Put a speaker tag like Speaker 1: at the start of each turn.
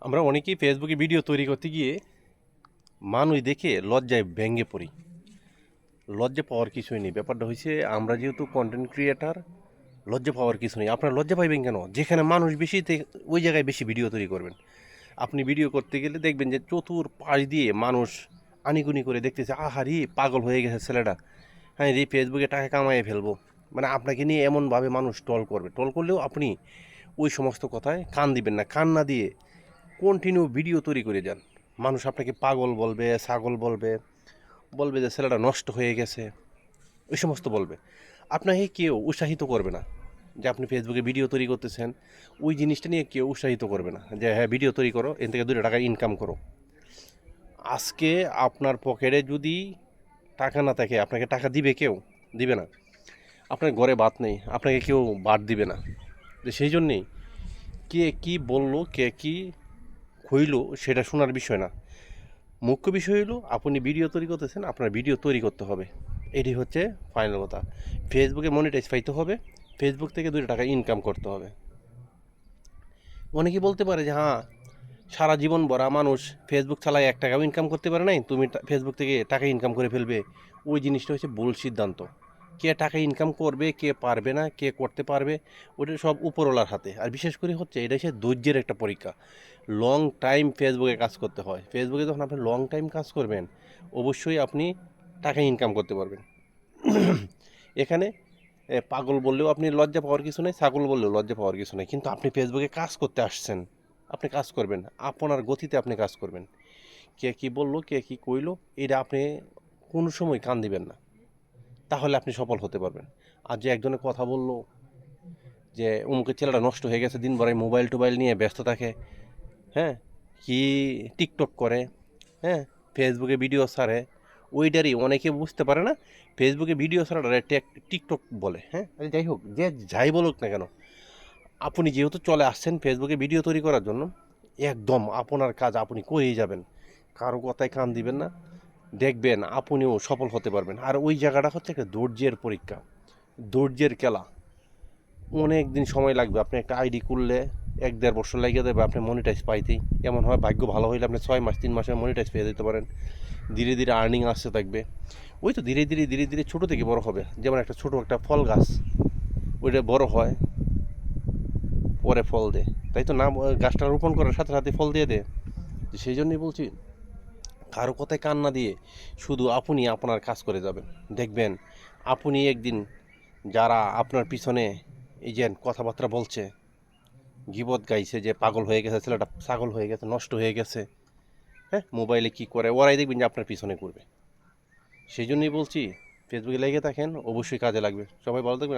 Speaker 1: আমরা অনেকেই ফেসবুকে ভিডিও তৈরি করতে গিয়ে মানুষ দেখে লজ্জায় ভেঙে পড়ি। লজ্জা পাওয়ার কিছুই নেই। ব্যাপারটা হয়েছে আমরা যেহেতু কন্টেন্ট ক্রিয়েটার, লজ্জা পাওয়ার কিছু নেই। আপনারা লজ্জা পাইবেন কেন? যেখানে মানুষ বেশি ওই জায়গায় বেশি ভিডিও তৈরি করবেন। আপনি ভিডিও করতে গেলে দেখবেন যে চতুর্পাশ দিয়ে মানুষ আনিগুনি করে দেখতেছে, আহারে পাগল হয়ে গেছে ছেলেটা, হ্যাঁ রে ফেসবুকে টাকা কামাইয়ে ফেলবো। মানে আপনাকে নিয়ে এমনভাবে মানুষ ট্রল করবে। ট্রল করলেও আপনি ওই সমস্ত কথায় কান দিবেন না। কান না দিয়ে কন্টিনিউ ভিডিও তৈরি করে যান। মানুষ আপনাকে পাগল বলবে, ছাগল বলবে, বলবে যে ছেলেটা নষ্ট হয়ে গেছে, ওই সমস্ত বলবে। আপনাকে কেউ উৎসাহিত করবে না যে আপনি ফেসবুকে ভিডিও তৈরি করতেছেন। ওই জিনিসটা নিয়ে কেউ উৎসাহিত করবে না যে হ্যাঁ ভিডিও তৈরি করো, এর থেকে 2 টাকা ইনকাম করো। আজকে আপনার পকেটে যদি টাকা না থাকে, আপনাকে টাকা দিবে কেউ? দিবে না। আপনার ঘরে ভাত নেই, আপনাকে কেউ ভাত দিবে না। তো সেই জন্যেই কে কী বললো, কে কী হইলো সেটা শোনার বিষয় না। মুখ্য বিষয় হলো আপনি ভিডিও তৈরি করতেছেন, আপনার ভিডিও তৈরি করতে হবে। এটি হচ্ছে ফাইনাল কথা। ফেসবুকে মনিটাইজ পাইতে হবে, ফেসবুক থেকে 2 টাকা ইনকাম করতে হবে। অনেকে বলতে পারে যে হ্যাঁ, সারা জীবন ভরা মানুষ ফেসবুক চালায় 1 টাকাও ইনকাম করতে পারে নাই, তুমি ফেসবুক থেকে টাকা ইনকাম করে ফেলবে। ওই জিনিসটা হচ্ছে ভুল সিদ্ধান্ত। কে টাকা ইনকাম করবে, কে পারবে না, কে করতে পারবে, ওটা সব উপরওয়ালার হাতে। আর বিশেষ করে হচ্ছে এটা হচ্ছে ধৈর্যের একটা পরীক্ষা। লং টাইম ফেসবুকে কাজ করতে হয়। ফেসবুকে যখন আপনি লং টাইম কাজ করবেন, অবশ্যই আপনি টাকা ইনকাম করতে পারবেন। এখানে পাগল বললেও আপনি লজ্জা পাওয়ার কিছু নেই, ছাগল বললেও লজ্জা পাওয়ার কিছু নেই। কিন্তু আপনি ফেসবুকে কাজ করতে আসছেন, আপনি কাজ করবেন, আপনার গতিতে আপনি কাজ করবেন। কে কী বললো, কে কী কইলো, এটা আপনি কোনো সময় কান দিবেন না। তাহলে আপনি সফল হতে পারবেন। আর যে একজনের কথা বললো যে অমুকের ছেলেটা নষ্ট হয়ে গেছে, দিনভর এই মোবাইল টোবাইল নিয়ে ব্যস্ত থাকে, হ্যাঁ, কি টিকটক করে, হ্যাঁ, ফেসবুকে ভিডিও ছাড়ে, ওইটারই অনেকে বুঝতে পারে না। ফেসবুকে ভিডিও ছাড়াটা টিকটক বলে, হ্যাঁ। আরে যাই হোক, যে যাই বলুক না কেন, আপনি যেহেতু চলে আসছেন ফেসবুকে ভিডিও তৈরি করার জন্য, একদম আপনার কাজ আপনি করেই যাবেন। কারো কথায় কান দিবেন না। দেখবেন আপনিও সফল হতে পারবেন। আর ওই জায়গাটা হচ্ছে একটা ধৈর্যের পরীক্ষা, ধৈর্যের খেলা। অনেক দিন সময় লাগবে। আপনি একটা আইডি করলে 1-1.5 বছর লাগিয়ে দেবে আপনি মনিটাইজ পাইতেই। এমন হয় ভাগ্য ভালো হইলে আপনি 6 মাস 3 মাসে মনিটাইজ পেয়ে যেতে পারেন। ধীরে ধীরে আর্নিং আসতে থাকবে। ওই তো ধীরে ধীরে ধীরে ধীরে ছোটো থেকে বড় হবে। যেমন একটা ছোটো একটা ফল গাছ, ওইটা বড় হয়, পরে ফল দেয়, তাই তো না? গাছটা রোপণ করার সাথে সাথে ফল দিয়ে দেয়। সেই জন্যই বলছি, কারো কথায় কান না দিয়ে শুধু আপনি আপনার কাজ করে যাবেন। দেখবেন আপনি একদিন, যারা আপনার পিছনে এই যে কথাবার্তা বলছে, গীবত গাইছে যে পাগল হয়ে গেছে ছেলেটা, ছাগল হয়ে গেছে, নষ্ট হয়ে গেছে, হ্যাঁ, মোবাইলে কি করে, ওরাই দেখবেন যে আপনার পিছনে করবে। সেই জন্যই বলছি, ফেসবুকে লেগে থাকেন, অবশ্যই কাজে লাগবে। সবাই ভালো থাকবেন।